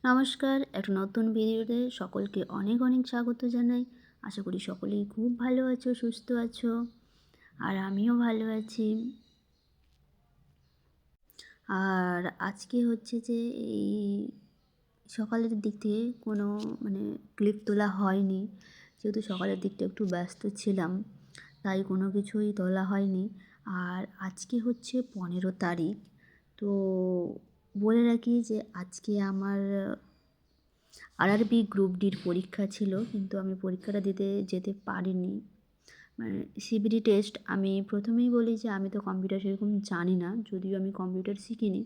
নমস্কার, একটা নতুন ভিডিওতে সকলকে অনেক অনেক স্বাগত জানাই। আশা করি সকলেই খুব ভালো আছো, সুস্থ আছো, আর আমিও ভালো আছি। আর আজকে হচ্ছে যে এই সকালের দিক থেকে কোনো ক্লিপ তোলা হয়নি, যেহেতু সকালের দিকটা একটু ব্যস্ত ছিলাম, তাই কোনো কিছুই তোলা হয়নি। আর আজকে হচ্ছে 15 তারিখ। তো বলে রাখি যে আজকে আমার আরআরবি গ্রুপ ডির পরীক্ষা ছিল, কিন্তু আমি পরীক্ষাটা দিতে যেতে পারিনি। CBD test. আমি প্রথমেই বলি যে আমি তো কম্পিউটার সেরকম জানি না, যদিও আমি কম্পিউটার শিখিনি,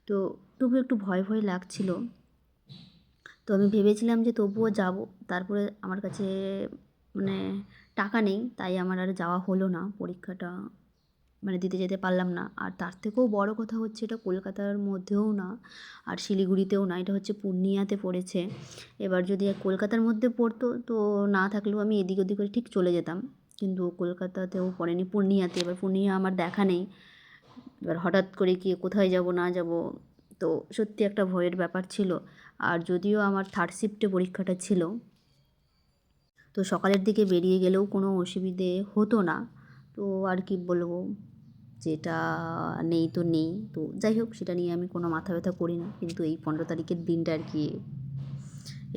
তো তবু একটু ভয় ভয় লাগছিল। তো আমি ভেবেছিলাম যে তবুও যাব। তারপরে আমার কাছে মানে টাকা নেই, তাই আমার আর যাওয়া হলো না, পরীক্ষাটা দিতে যেতে পারলাম না। আর তার থেকেও বড় কথা হচ্ছে, এটা কলকাতার মধ্যেও না, আর শিলিগুড়িতেও না, এটা হচ্ছে পূর্ণিয়াতে পড়েছে। এবার যদি কলকাতার মধ্যে পড়তো তো না থাকলেও আমি এদিক ওদিক করে ঠিক চলে যেতাম, কিন্তু কলকাতাতেও পড়েনি, পূর্ণিয়াতে। এবার পূর্ণিয়া আমার দেখা নেই, এবার হঠাৎ করে গিয়ে কোথায় যাব না যাব, তো সত্যি একটা ভয়ের ব্যাপার ছিল। আর যদিও আমার থার্ড শিফটে পরীক্ষাটা ছিল, তো সকালের দিকে বেরিয়ে গেলেও কোনো অসুবিধে হতো না। তো আর কি বলবো, যেটা নেই তো নেই, তো যাই হোক, সেটা নিয়ে আমি কোনো মাথা ব্যথা করি না। কিন্তু এই 15 তারিখের দিনটা আর কি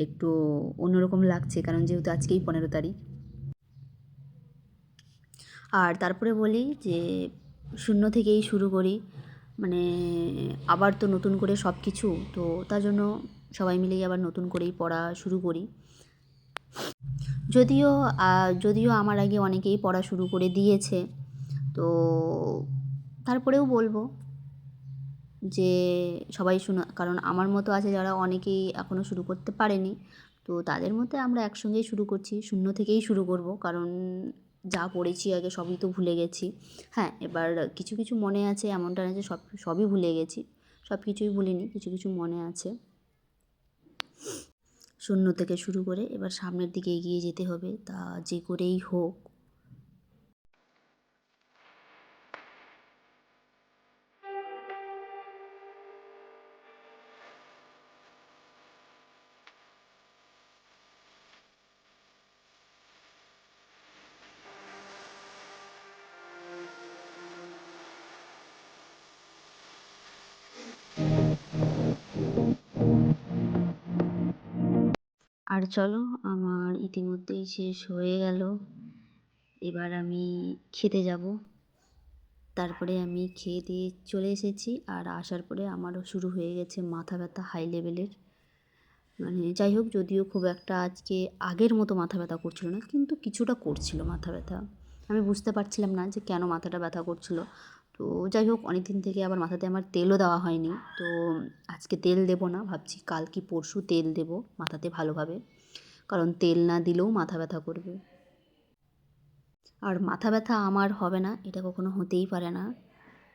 একটু অন্যরকম লাগছে, কারণ যেহেতু আজকেই 15 তারিখ। আর তারপরে বলি যে শূন্য থেকেই শুরু করি, মানে আবার তো নতুন করে সব কিছু, তো তার জন্য সবাই মিলেই আবার নতুন করেই পড়া শুরু করি। যদিও যদিও আমার আগে অনেকেই পড়া শুরু করে দিয়েছে, তো তারপরেও বলবো যে সবাই শোনা, কারণ আমার মতো আছে যারা অনেকেই এখনও শুরু করতে পারেনি, তো তাদের মধ্যে আমরা একসঙ্গেই শুরু করছি, শূন্য থেকেই শুরু করব, কারণ যা পড়েছি আগে সবই তো ভুলে গেছি। হ্যাঁ, এবার কিছু কিছু মনে আছে, এমনটা না যে সবই ভুলে গেছি, সব কিছুই ভুলিনি, কিছু কিছু মনে আছে। শূন্য থেকে শুরু করে এবার সামনের দিকে এগিয়ে যেতে হবে, তা যে করেই হোক। আর চলো, আমার ইতিমধ্যেই শেষ হয়ে গেল, এবার আমি খেতে যাব। তারপরে আমি খেয়ে দিয়ে চলে এসেছি, আর আসার পরে আমারও শুরু হয়ে গেছে মাথা ব্যথা হাই লেভেলের। যাই হোক, যদিও খুব একটা আজকে আগের মতো মাথা ব্যথা করছিল না, কিন্তু কিছুটা করছিল মাথা ব্যথা। আমি বুঝতে পারছিলাম না যে কেন মাথাটা ব্যথা করছিল। তো যাই হোক, অনেক দিন থেকে আবার মাথাতে আমার তেলও দেওয়া হয়নি, তো আজকে তেল দেবো না, ভাবছি কাল কি পরশু তেল দেবো মাথাতে ভালোভাবে, কারণ তেল না দিলেও মাথা ব্যথা করবে। আর মাথা ব্যথা আমার হবে না, এটা কখনো হতেই পারে না,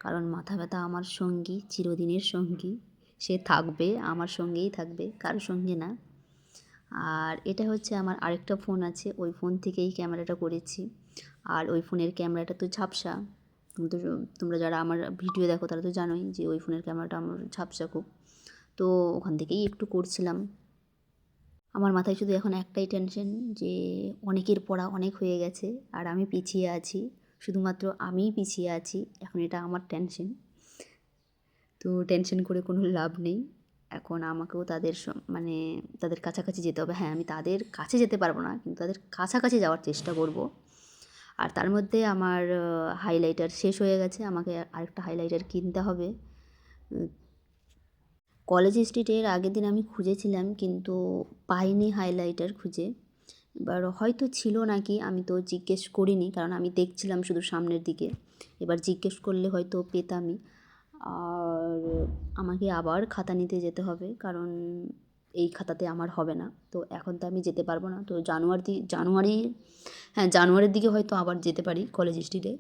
কারণ মাথা ব্যথা আমার সঙ্গী, চিরদিনের সঙ্গী, সে থাকবে, আমার সঙ্গেই থাকবে, কারোর সঙ্গে না। আর এটা হচ্ছে আমার আরেকটা ফোন আছে, ওই ফোন থেকেই ক্যামেরাটা করেছি, আর ওই ফোনের ক্যামেরাটা তো ঝাপসা। তোমরা যারা আমার ভিডিও দেখো তারা তো জানোই যে ওই ফোনের ক্যামেরাটা আমার ঝাপসা খুব, তো ওখান থেকেই একটু করছিলাম। আমার মাথায় শুধু এখন একটাই টেনশন, যে অনেকের পড়া অনেক হয়ে গেছে আর আমি পিছিয়ে আছি, শুধুমাত্র আমিই পিছিয়ে আছি, এখন এটা আমার টেনশন। তো টেনশন করে কোনো লাভ নেই, এখন আমাকেও তাদের তাদের কাছাকাছি যেতে হবে। হ্যাঁ, আমি তাদের কাছে যেতে পারবো না, কিন্তু তাদের কাছাকাছি যাওয়ার চেষ্টা করব। আর তার মধ্যে আমার হাইলাইটার শেষ হয়ে গেছে, আমাকে আরেকটা হাইলাইটার কিনতে হবে। কলেজ স্ট্রিটের আগের দিন আমি খুঁজেছিলাম, কিন্তু পাইনি হাইলাইটার খুঁজে। এবার হয়তো ছিল নাকি, আমি তো জিজ্ঞেস করিনি, কারণ আমি দেখছিলাম শুধু সামনের দিকে। এবার জিজ্ঞেস করলে হয়তো পেতামই। আর আমাকে আবার খাতা নিতে যেতে হবে, কারণ এই খাতাতে আমার হবে না, তো এখন তো আমি যেতে পারবো না। তো জানুয়ারির দিকে হয়তো আবার যেতে পারি কলেজ স্ট্রিটে,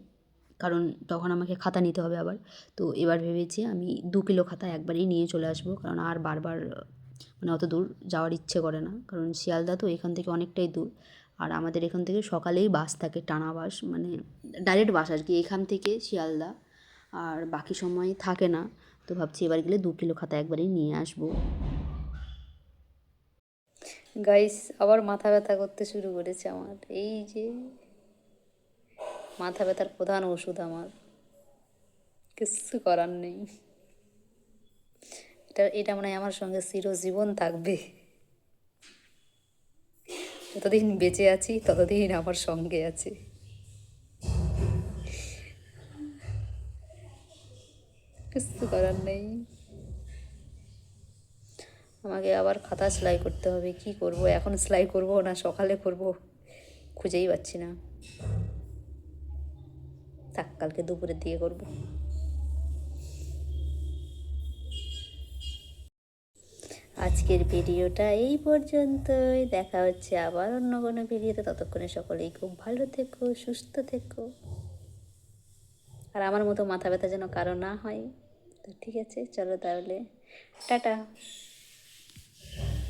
কারণ তখন আমাকে খাতা নিতে হবে আবার। তো এবার ভেবেছি আমি 2 কিলো খাতা একবারেই নিয়ে চলে আসবো, কারণ আর বারবার অত দূর যাওয়ার ইচ্ছে করে না, কারণ শিয়ালদা তো এখান থেকে অনেকটাই দূর। আর আমাদের এখান থেকে সকালেই বাস থাকে, টানা বাস, ডাইরেক্ট বাস আর কি, এখান থেকে শিয়ালদা, আর বাকি সময় থাকে না। তো ভাবছি এবার গেলে 2 কিলো খাতা একবারেই নিয়ে আসবো। গাইস, আবার মাথা ব্যথা করতে শুরু করেছে আমার। এই যে মাথা ব্যথার প্রধান ওষুধ আমার, কিচ্ছু করার নেই। এটা এটা মনে হয় আমার সঙ্গে চিরজীবন থাকবে। যতদিন বেঁচে আছি ততদিন আমার সঙ্গে আছে। কিচ্ছু করার নেই। আমাকে আবার খাতা সেলাই করতে হবে। কি করব এখন, সেলাই করব না সকালে করব খুঁজেই পাচ্ছি না। থাক, কালকে দুপুরের দিকে করব। আজকের ভিডিওটা এই পর্যন্তই। দেখা হচ্ছে আবার অন্য কোনো ভিডিওতে। ততক্ষণে সকলেই খুব ভালো থেকো, সুস্থ থেকো। আর আমার মতো মাথা ব্যথা যেন কারো না হয়। তো ঠিক আছে, চলো তাহলে, টাটা।